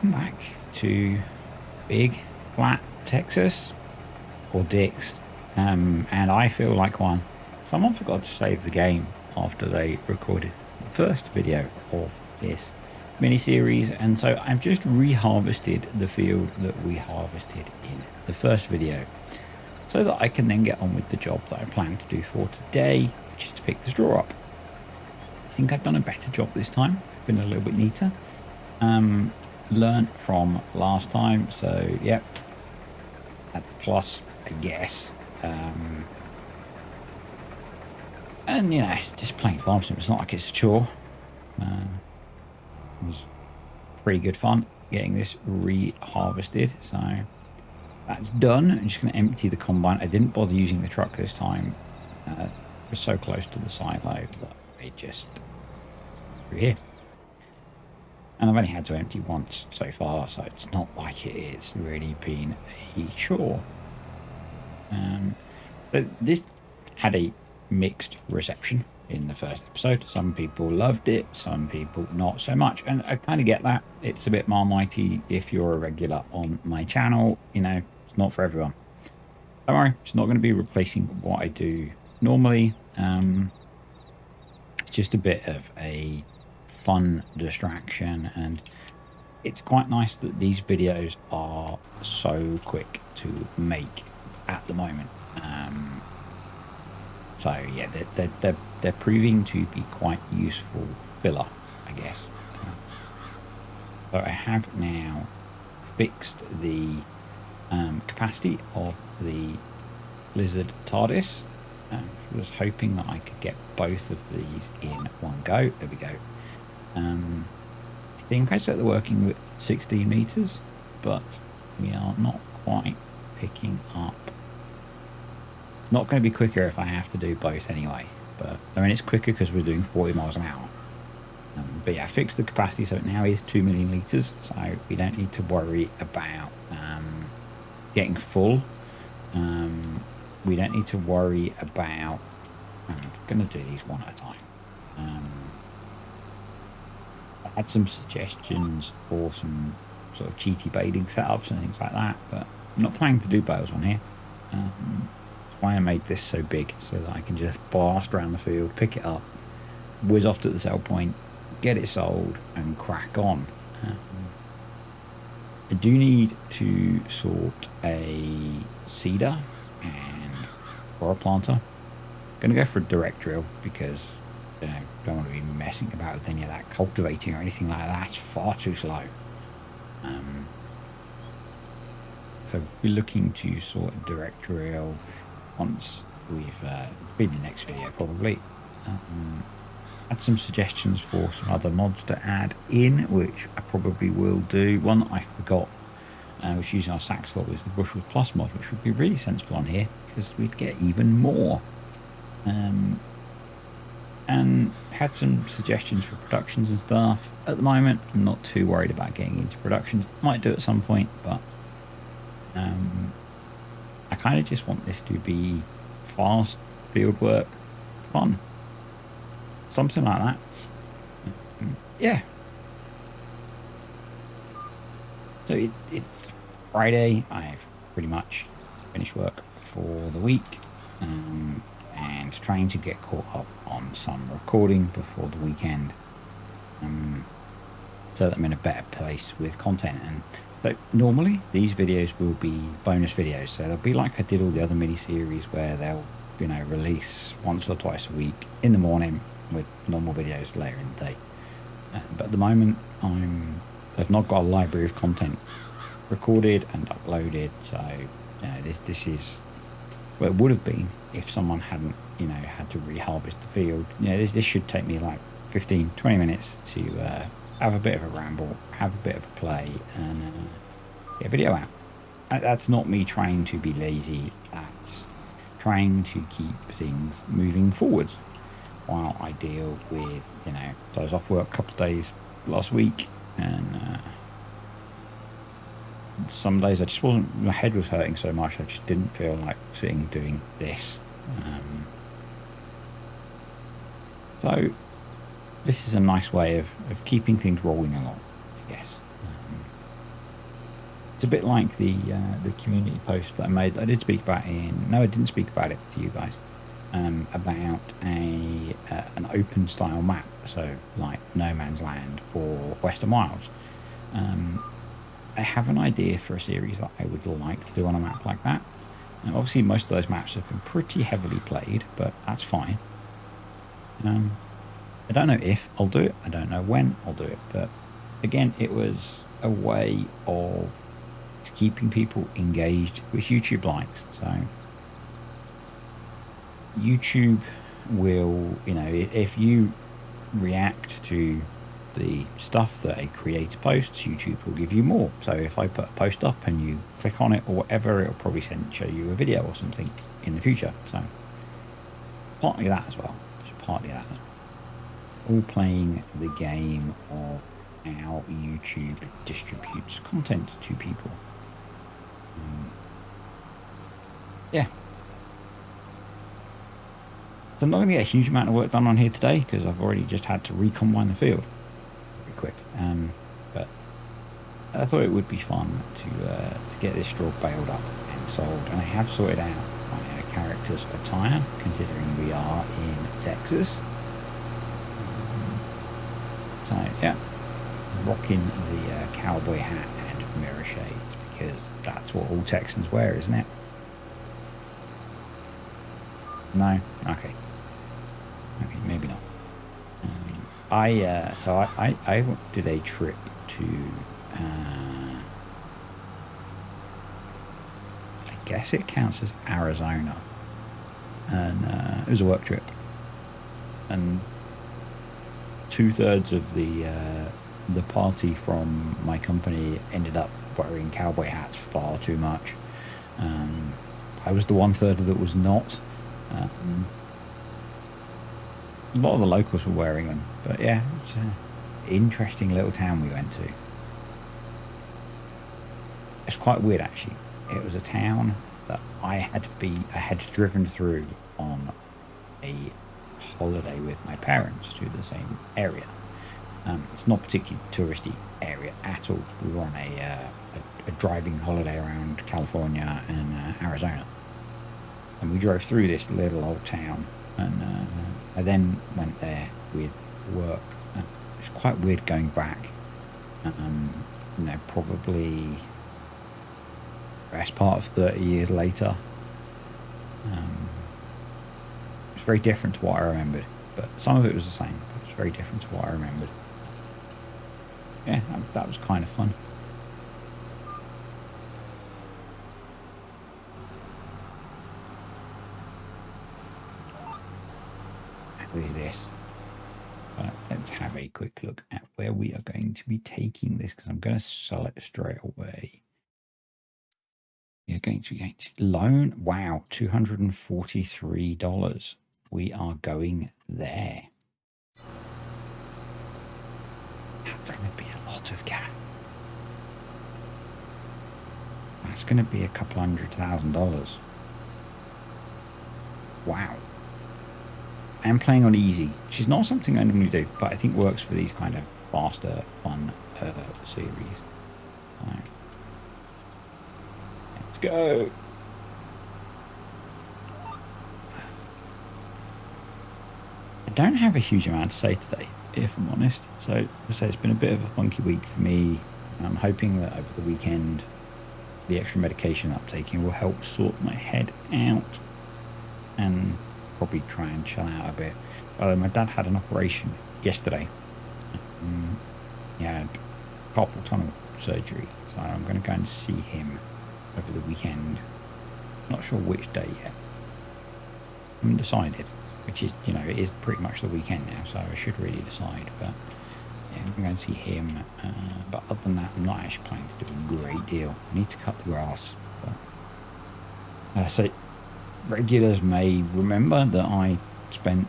welcome back to Big Flat Texas, or Dix, and I feel like one. Someone forgot to save the game after they recorded the first video of this mini-series, and so I've just reharvested the field that we harvested in the first video so that I can then get on with the job that I plan to do for today, which is to pick the straw up. I think I've done a better job this time. I've been a little bit neater. Learned from last time, so yep, at the plus, I guess. And you know, it's just playing farm sim. It's not like it's a chore. It was pretty good fun getting this re-harvested, so that's done. I'm just going to empty the combine. I didn't bother using the truck this time. We're so close to the silo that it just through here. And I've only had to empty once so far, so it's not like it's really been a chore. But this had a mixed reception in the first episode. Some people loved it, some people not so much. And I kind of get that. It's a bit Marmitey if you're a regular on my channel. You know, it's not for everyone. Don't worry, it's not going to be replacing what I do normally. It's just a bit of a fun distraction, and it's quite nice that these videos are so quick to make at the moment. So yeah, they're proving to be quite useful filler, I guess. So I have now fixed the capacity of the lizard TARDIS. I was hoping that I could get both of these in one go. There we go. I think I set the working with 16 meters, but we are not quite picking up. It's not going to be quicker if I have to do both anyway, but I mean, it's quicker because we're doing 40 miles an hour. But yeah, I fixed the capacity so it now is 2 million liters, so we don't need to worry about getting full. We don't need to worry about, I'm going to do these one at a time. I had some suggestions for some sort of cheaty baiting setups and things like that, but I'm not planning to do bales on here. That's why I made this so big, so that I can just blast around the field, pick it up, whiz off to the sell point, get it sold, and crack on. I do need to sort a seeder and or a planter. I'm going to go for a direct drill because you know, don't want to be messing about with any of that cultivating or anything like that. It's far too slow. So we're looking to sort a direct drill once we've been in the next video probably. Had some suggestions for some other mods to add in, which I probably will do. One that I forgot, which using our sack slot, is the Bushel Plus mod, which would be really sensible on here because we'd get even more. And had some suggestions for productions and stuff. At the moment, I'm not too worried about getting into productions. Might do at some point, but I kind of just want this to be fast field work, fun, something like that. Yeah. So it's Friday. I've pretty much finished work for the week. And trying to get caught up on some recording before the weekend, so that I'm in a better place with content. And but normally these videos will be bonus videos, so they'll be like I did all the other mini series where they'll release once or twice a week in the morning with normal videos later in the day. But at the moment I've not got a library of content recorded and uploaded, so this is. Well, it would have been if someone hadn't, had to reharvest the field. This should take me like 15, 20 minutes to have a bit of a ramble, have a bit of a play, and get a video out. That's not me trying to be lazy. That's trying to keep things moving forwards while I deal with, so I was off work a couple of days last week, and some days I just wasn't, my head was hurting so much I just didn't feel like sitting doing this. So this is a nice way of keeping things rolling along, I guess. It's a bit like the community post that I made. I did speak about no, I didn't speak about it to you guys. About an open style map, so like No Man's Land or Western Wilds. I have an idea for a series that I would like to do on a map like that. And obviously, most of those maps have been pretty heavily played, but that's fine. I don't know if I'll do it. I don't know when I'll do it. But again, it was a way of keeping people engaged, which YouTube likes. So YouTube will, if you react to the stuff that a creator posts, YouTube will give you more. So if I put a post up and you click on it or whatever, it'll probably show you a video or something in the future. So partly that as well. All playing the game of how YouTube distributes content to people. Yeah. So I'm not going to get a huge amount of work done on here today because I've already just had to recombine the field pretty quick. But I thought it would be fun to get this straw baled up and sold. And I have sorted out my character's attire, considering we are in Texas. So yeah, rocking the cowboy hat and mirror shades because that's what all Texans wear, isn't it? No? Okay, maybe not. I did a trip to I guess it counts as Arizona, and it was a work trip, and 2/3 of the party from my company ended up wearing cowboy hats far too much. I was the 1/3 that was not. A lot of the locals were wearing them, but yeah, it's an interesting little town we went to. It's quite weird actually. It was a town that I had driven through on a holiday with my parents to the same area. It's not particularly touristy area at all. We were on a driving holiday around California and Arizona, and we drove through this little old town, and I then went there with work. It's quite weird going back, probably best part of 30 years later. It's very different to what I remembered, but some of it was the same, but it's very different to what I remembered. Yeah, that was kind of fun. How is this? Let's have a quick look at where we are going to be taking this, because I'm going to sell it straight away. You're going to be going to loan. Wow, $243. We are going there. That's going to be a lot of cash. That's going to be a couple $100,000. Wow. I'm playing on easy, which is not something I normally do, but I think works for these kind of faster, fun series. Right. Let's go. I don't have a huge amount to say today, if I'm honest. So, I say it's been a bit of a funky week for me. I'm hoping that over the weekend, the extra medication I'm taking will help sort my head out and probably try and chill out a bit. My dad had an operation yesterday. He had carpal tunnel surgery, so I'm going to go and see him over the weekend. Not sure which day yet. I haven't decided, which is, it is pretty much the weekend now, so I should really decide. But yeah, I'm going to see him. But other than that, I'm not actually planning to do a great deal. I need to cut the grass. But so regulars may remember that I spent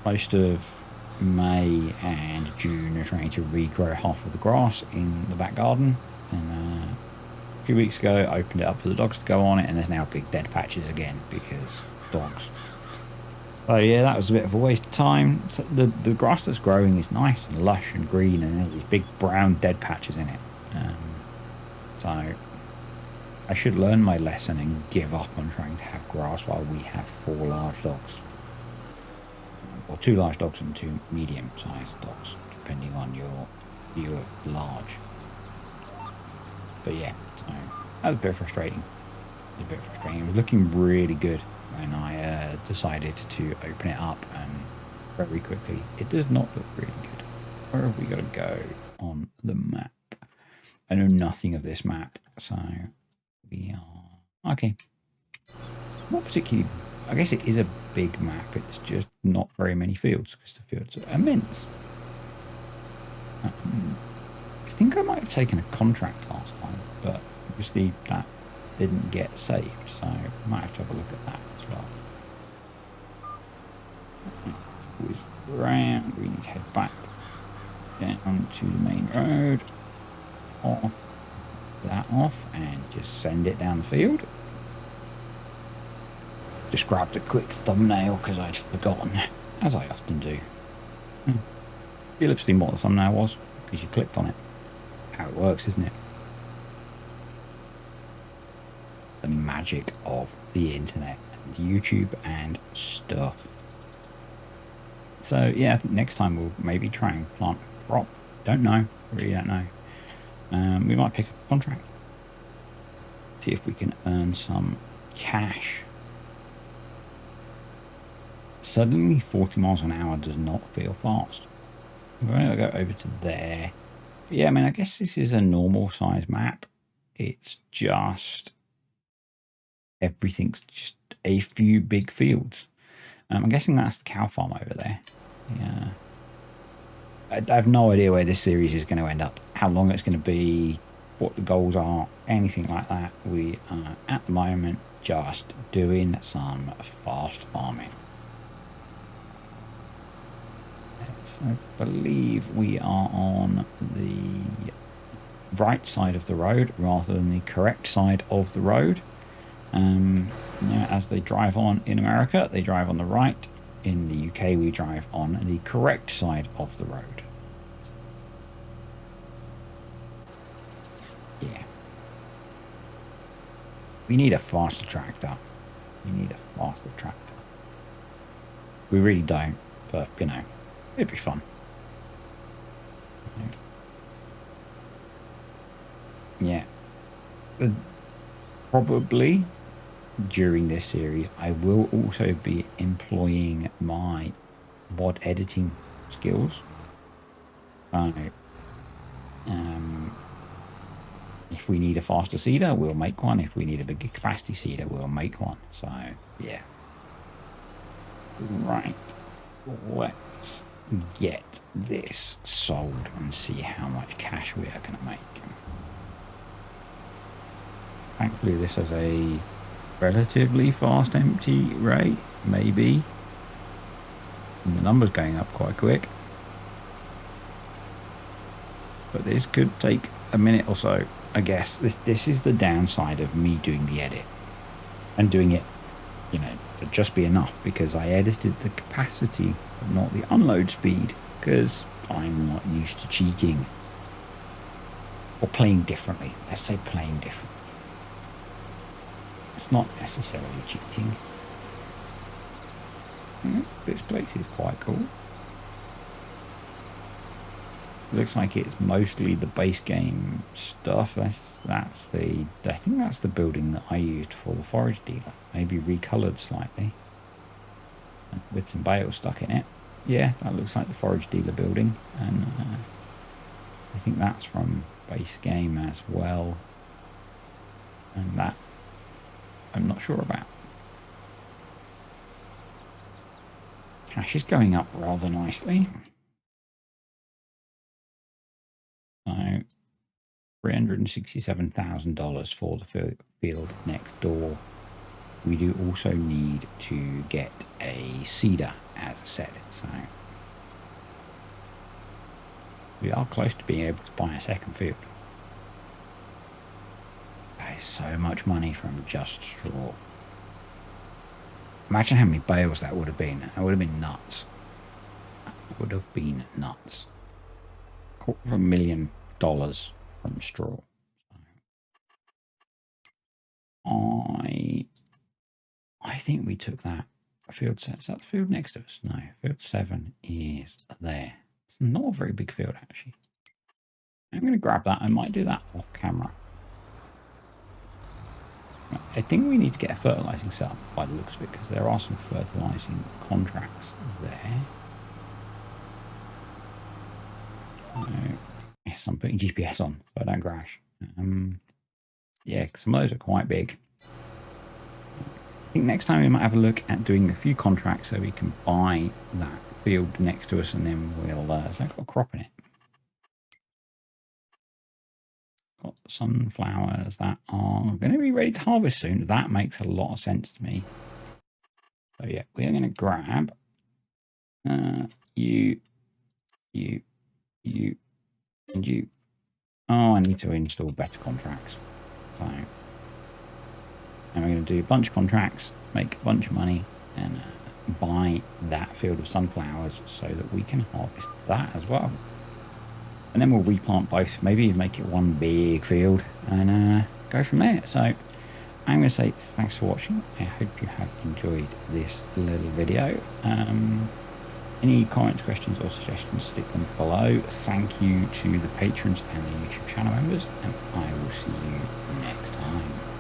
most of May and June trying to regrow half of the grass in the back garden, and a few weeks ago I opened it up for the dogs to go on it, and there's now big dead patches again because dogs. So yeah, that was a bit of a waste of time. So the grass that's growing is nice and lush and green, and there's these big brown dead patches in it. So I should learn my lesson and give up on trying to have grass while we have 4 large dogs. Or 2 large dogs and 2 medium-sized dogs, depending on your view of large. But yeah, so that was a bit frustrating. It was looking really good when I decided to open it up, and very quickly it does not look really good. Where have we got to go on the map? I know nothing of this map, so we are okay. Not particularly. I guess it is a big map. It's just not very many fields because the fields are immense. I think I might have taken a contract last time, but obviously that didn't get saved, so I might have to have a look at that as well. Always round. We need to head back down to the main road. Off that off and just send it down the field. Just grabbed a quick thumbnail because I'd forgotten, as I often do. You'll have seen what the thumbnail was because you clicked on it. How it works, isn't it? The magic of the internet and YouTube and stuff. So yeah, I think next time we'll maybe try and plant a crop. Don't know, really don't know. We might pick up a contract. See if we can earn some cash. Suddenly 40 miles an hour does not feel fast. I'm going to go over to there. But yeah, I mean, I guess this is a normal size map. It's just everything's just a few big fields. I'm guessing that's the cow farm over there. Yeah. I have no idea where this series is going to end up, how long it's going to be, what the goals are, anything like that. We are at the moment just doing some fast farming. I believe we are on the right side of the road rather than the correct side of the road. Yeah, as they drive on in America, they drive on the right. In the UK, we drive on the correct side of the road. Yeah. We need a faster tractor. We really don't, but, you know, it'd be fun. Yeah. Probably during this series, I will also be employing my mod editing skills. If we need a faster seeder, we'll make one. If we need a bigger capacity seeder, we'll make one. So, yeah. Right. Let's get this sold and see how much cash we are going to make. Thankfully, this has a relatively fast empty rate, maybe. And the number's going up quite quick. But this could take a minute or so, I guess. This is the downside of me doing the edit. And doing it, you know, to just be enough, because I edited the capacity, but not the unload speed, because I'm not used to cheating. Or playing differently. Let's say playing differently. It's not necessarily cheating. And this place is quite cool. Looks like it's mostly the base game stuff. I think that's the building that I used for the forage dealer. Maybe recolored slightly with some bales stuck in it. Yeah, that looks like the forage dealer building, and I think that's from base game as well. And that I'm not sure about. Cash is going up rather nicely. So $367,000 for the field next door. We do also need to get a seeder, as I said. So we are close to being able to buy a second field. That is so much money from just straw. Imagine how many bales that would have been. That would have been nuts. That would have been nuts. $250,000 from straw. I think we took that field set. Is that the field next to us? No, field 7 is there. It's not a very big field, actually. I'm going to grab that. I might do that off camera. I think we need to get a fertilizing setup by the looks of it, because there are some fertilizing contracts there. Yes, I'm putting GPS on so I don't crash. Yeah, some of those are quite big. I think next time we might have a look at doing a few contracts so we can buy that field next to us, and then we'll so I've got a crop in it. Got sunflowers that are going to be ready to harvest soon. That makes a lot of sense to me. So yeah, we're going to grab you, and you. Oh, I need to install better contracts. So, and we're going to do a bunch of contracts, make a bunch of money, and buy that field of sunflowers so that we can harvest that as well. And then we'll replant both, maybe make it one big field, and go from there. So I'm going to say thanks for watching. I hope you have enjoyed this little video. Any comments, questions or suggestions, stick them below. Thank you to the patrons and the YouTube channel members, and I will see you next time.